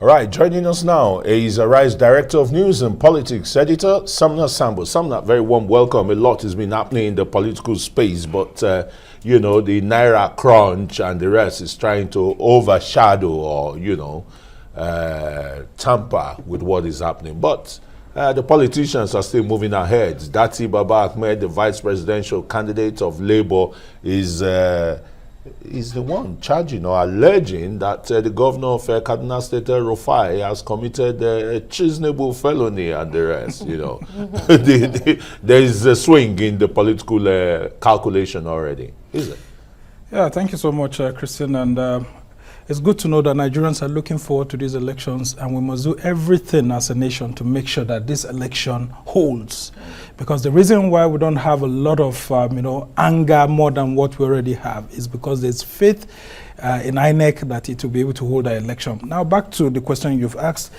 right, joining us now is Arise Director of News and Politics Editor, Sambo. Samna, very warm welcome. A lot has been happening in the political space, but, you know, the Naira crunch and the rest is trying to overshadow or, you know, tamper with what is happening. But the politicians are still moving ahead. Dati Baba Ahmed, the vice presidential candidate of Labour, is the one charging or alleging that the governor of Kaduna State, Rufai, has committed a treasonable felony and the rest, you know. There is a swing in the political calculation already, is it? Yeah, thank you so much, Christian. And it's good to know that Nigerians are looking forward to these elections, and we must do everything as a nation to make sure that this election holds. Because the reason why we don't have a lot of, you know, anger more than what we already have is because there's faith in INEC that it will be able to hold the election. Now, back to the question you've asked.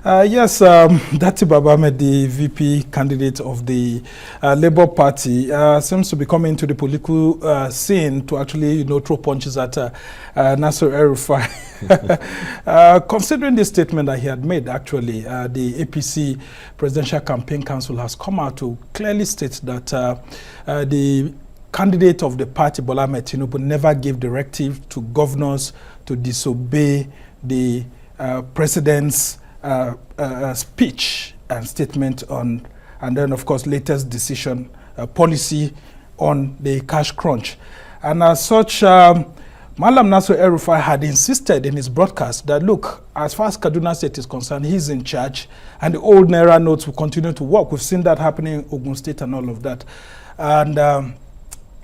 Yes, Dati Baba Ahmed, the VP candidate of the Labour Party, seems to be coming to the political scene to actually, you know, throw punches at Nasir El-Rufai. Considering the statement that he had made, actually, the APC Presidential Campaign Council has come out to clearly state that the candidate of the party, Bola Ahmed Tinubu, never gave directive to governors to disobey the president's speech and statement on, and then of course latest decision policy on the cash crunch. And as such, Malam Nasir El-Rufai had insisted in his broadcast that, look, as far as Kaduna State is concerned, he's in charge and the old Naira notes will continue to work. We've seen that happening in Ogun State and all of that. And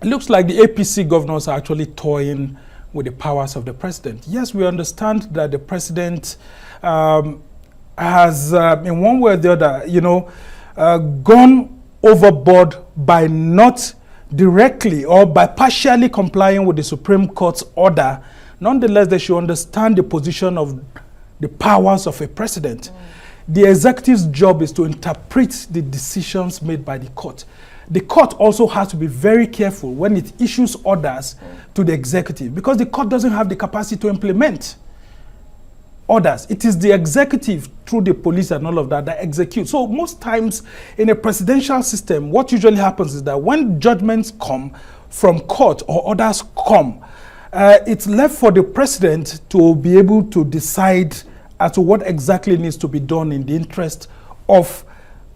it looks like the APC governors are actually toying with the powers of the president. Yes, we understand that the president has, in one way or the other, you know, gone overboard by not directly or by partially complying with the Supreme Court's order. Nonetheless, they should understand the position of the powers of a president. The executive's job is to interpret the decisions made by the court. The court also has to be very careful when it issues orders to the executive, because the court doesn't have the capacity to implement orders. It is the executive through the police and all of that that execute. So most times in a presidential system, what usually happens is that when judgments come from court or orders come, it's left for the president to be able to decide as to what exactly needs to be done in the interest of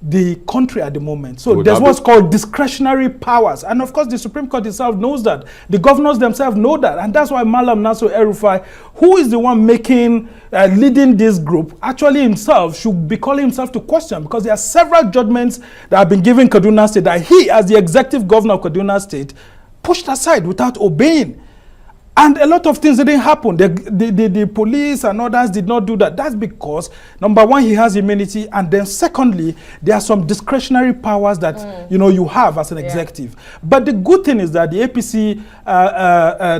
the country at the moment. So there's what's called discretionary powers. And of course, the Supreme Court itself knows that. The governors themselves know that. And that's why Malam Nasir El-Rufai, who is the one leading this group, actually himself should be calling himself to question, because there are several judgments that have been given Kaduna State that he, as the executive governor of Kaduna State, pushed aside without obeying. And a lot of things didn't happen. The police and others did not do that. That's because, number one, he has immunity. And then secondly, there are some discretionary powers that, you know, you have as an executive. But the good thing is that the APC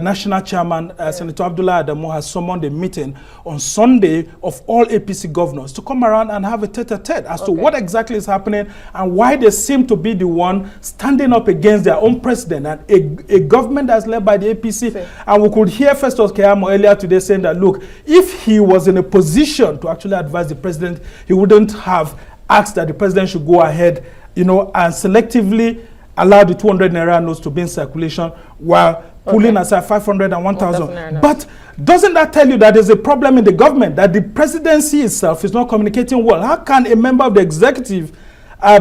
national chairman, Senator Abdullah Adamu, has summoned a meeting on Sunday of all APC governors to come around and have a tete-a-tete as to what exactly is happening and why they seem to be the one standing up against their own president and a government that's led by the APC. And we could hear Festus Keyamo earlier today saying that, look, if he was in a position to actually advise the president, he wouldn't have asked that the president should go ahead, you know, and selectively allow the 200 Naira notes to be in circulation while pulling aside 500 and 1,000. But doesn't that tell you that there's a problem in the government, that the presidency itself is not communicating well? How can a member of the executive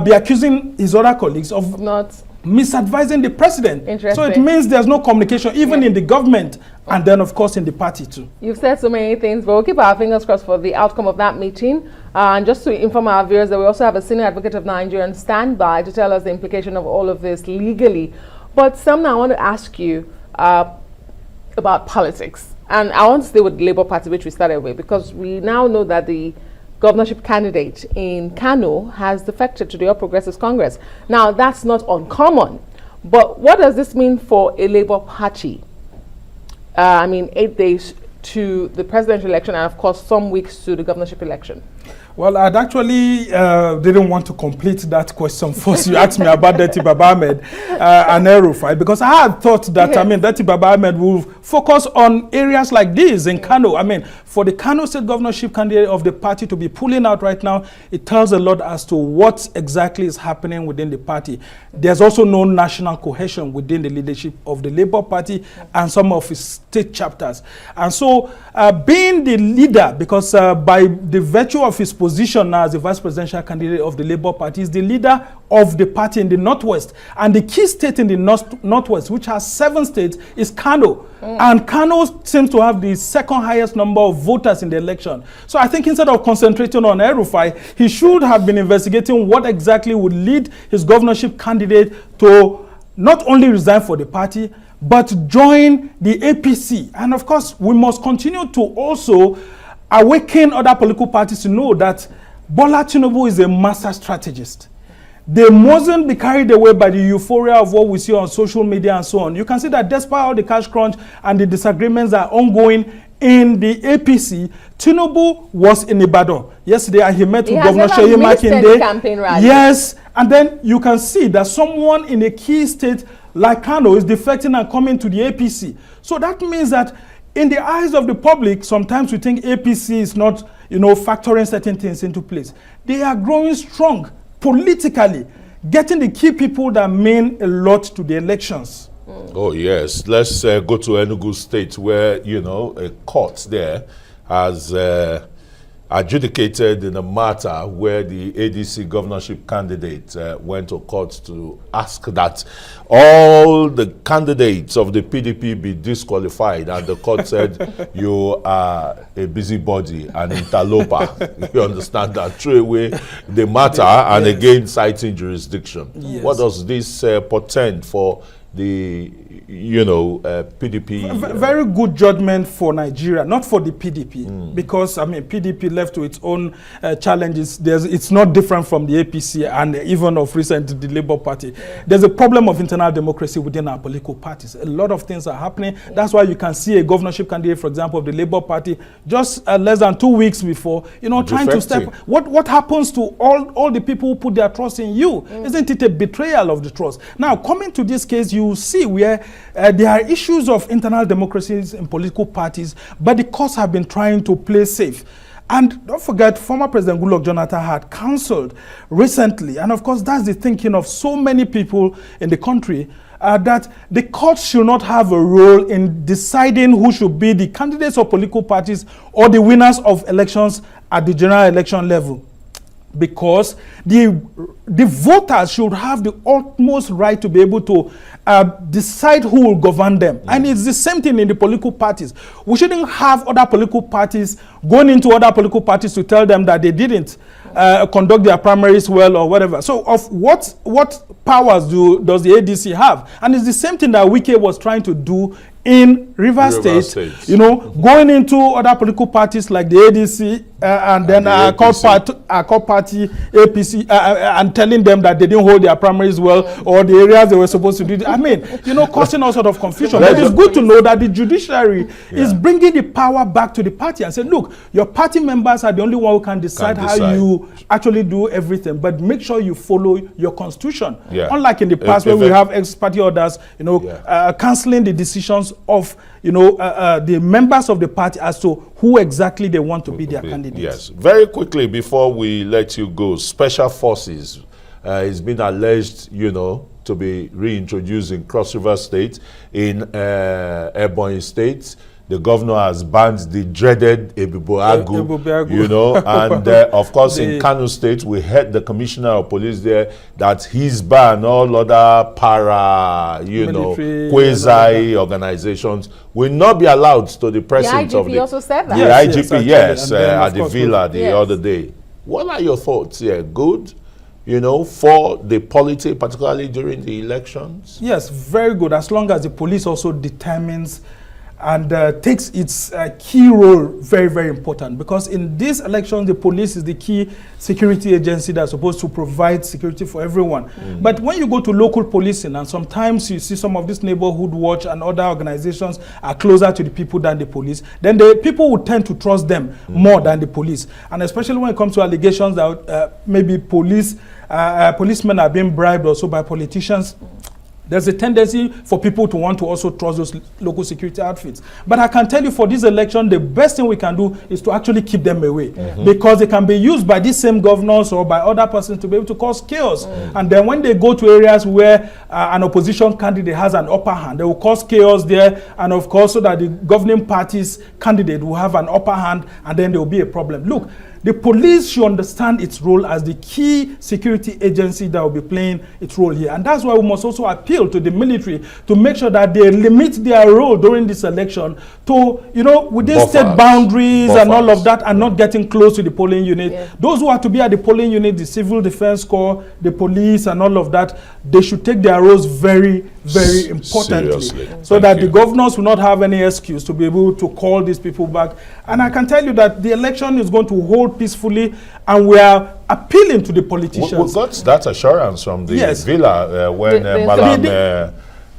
be accusing his other colleagues of not misadvising the president? So it means there's no communication even in the government and then of course in the party too. You've said so many things, but we'll keep our fingers crossed for the outcome of that meeting. And just to inform our viewers that we also have a senior advocate of Nigeria on standby to tell us the implication of all of this legally. But Sam, I want to ask you about politics. And I want to stay with the Labour Party, which we started with, because we now know that the governorship candidate in Kano has defected to the All Progressives Congress. Now, that's not uncommon, but what does this mean for a Labour Party? I mean, 8 days to the presidential election and, of course, some weeks to the governorship election. Well, I'd actually didn't want to complete that question first. You asked me about Dirty Baba Ahmed and El-Rufai, because I had thought that, I mean, Dirty Baba Ahmed will focus on areas like this in Kano. I mean, for the Kano state governorship candidate of the party to be pulling out right now, it tells a lot as to what exactly is happening within the party. There's also no national cohesion within the leadership of the Labour Party and some of its state chapters. And so, being the leader, because by the virtue of his position now as the vice presidential candidate of the Labour Party, is the leader of the party in the Northwest. And the key state in the Northwest, which has 7 states, is Kano. And Kano seems to have the second highest number of voters in the election. So I think instead of concentrating on El-Rufai, he should have been investigating what exactly would lead his governorship candidate to not only resign for the party, but join the APC. And of course, we must continue to also awaken other political parties to know that Bola Tinubu is a master strategist. They mustn't be carried away by the euphoria of what we see on social media and so on. You can see that despite all the cash crunch and the disagreements that are ongoing in the APC, Tinubu was in Ibadan yesterday and he met with Governor Seyi Makinde. Yes, and then you can see that someone in a key state like Kano is defecting and coming to the APC. So that means that in the eyes of the public, sometimes we think APC is not, factoring certain things into place. They are growing strong politically, getting the key people that mean a lot to the elections. Oh, yes. Let's go to Enugu State where, a court there has adjudicated in a matter where the ADC governorship candidate went to court to ask that all the candidates of the PDP be disqualified, and the court said you are a busybody, an interloper. You understand that? Threw away the matter and again citing jurisdiction. Yes. What does this portend for the PDP? Very good judgment for Nigeria, not for the PDP, because PDP left to its own challenges. It's not different from the APC and even of recent the Labour Party. There's a problem of internal democracy within our political parties. A lot of things are happening. That's why you can see a governorship candidate, for example, of the Labour Party, just less than 2 weeks before, trying to step. What happens to all the people who put their trust in you? Isn't it a betrayal of the trust? Now, coming to this case, you see where there are issues of internal democracies in political parties, but the courts have been trying to play safe. And don't forget, former President Goodluck Jonathan had counseled recently, and of course that's the thinking of so many people in the country, that the courts should not have a role in deciding who should be the candidates of political parties or the winners of elections at the general election level. Because the voters should have the utmost right to be able to decide who will govern them. And it's the same thing in the political parties. We shouldn't have other political parties going into other political parties to tell them that they didn't conduct their primaries well or whatever. So of what powers does the ADC have? And it's the same thing that Wike was trying to do in Rivers State. Going into other political parties like the ADC and then our core party APC and telling them that they didn't hold their primaries well or the areas they were supposed to do. Causing all sort of confusion. But it's good to know that the judiciary is bringing the power back to the party and say, look, your party members are the only one who can decide how you actually do everything, but make sure you follow your constitution. Unlike in the past where we have ex-party orders, cancelling the decisions of the members of the party as to who exactly they want to be their candidates. Yes. Very quickly before we let you go, Special Forces is being alleged, to be reintroduced in Cross River State, in Ebonyi State. The governor has banned the dreaded Ebubo-Agu, and of course in Kano State, we heard the commissioner of police there that his ban all other quasi organizations will not be allowed to the presence of the IGP also said that. The IGP, yes, at the villa the other day. What are your thoughts here? Good? For the polity, particularly during the elections? Yes, very good, as long as the police also determines and takes its key role very, very important, because in this election, the police is the key security agency that's supposed to provide security for everyone. But when you go to local policing, and sometimes you see some of this neighborhood watch and other organizations are closer to the people than the police, then the people would tend to trust them more than the police. And especially when it comes to allegations that maybe policemen are being bribed also by politicians, there's a tendency for people to want to also trust those local security outfits. But I can tell you, for this election, the best thing we can do is to actually keep them away, because they can be used by these same governors or by other persons to be able to cause chaos. And then when they go to areas where an opposition candidate has an upper hand, they will cause chaos there, and of course, so that the governing party's candidate will have an upper hand, and then there will be a problem. Look, the police should understand its role as the key security agency that will be playing its role here. And that's why we must also appeal to the military to make sure that they limit their role during this election to, within state boundaries and all of that, and not getting close to the polling unit. Yeah. Those who are to be at the polling unit, the Civil Defense Corps, the police and all of that, they should take their roles very, very importantly. Seriously. So that the governors will not have any excuse to be able to call these people back. And I can tell you that the election is going to hold peacefully, and we are appealing to the politicians. We got that assurance from the villa when Madam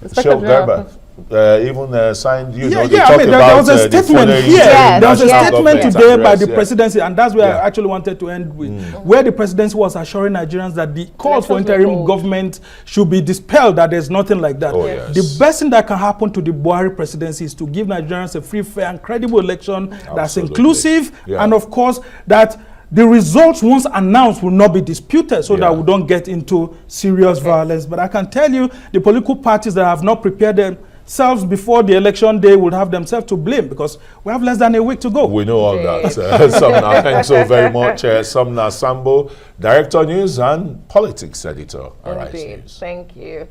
Guber even signed, there was a statement here. There was a statement today by the presidency, and that's where I actually wanted to end with, where the presidency was assuring Nigerians that the calls for interim government should be dispelled, that there's nothing like that. The best thing that can happen to the Buhari presidency is to give Nigerians a free, fair, and credible election that's inclusive, and of course, that the results, once announced, will not be disputed, so that we don't get into serious violence. But I can tell you, the political parties that have not prepared themselves before the election day will have themselves to blame, because we have less than a week to go. We know all that. Samna, thanks so very much. Samna Sambo, Director News and Politics Editor, Arise News. Thank you.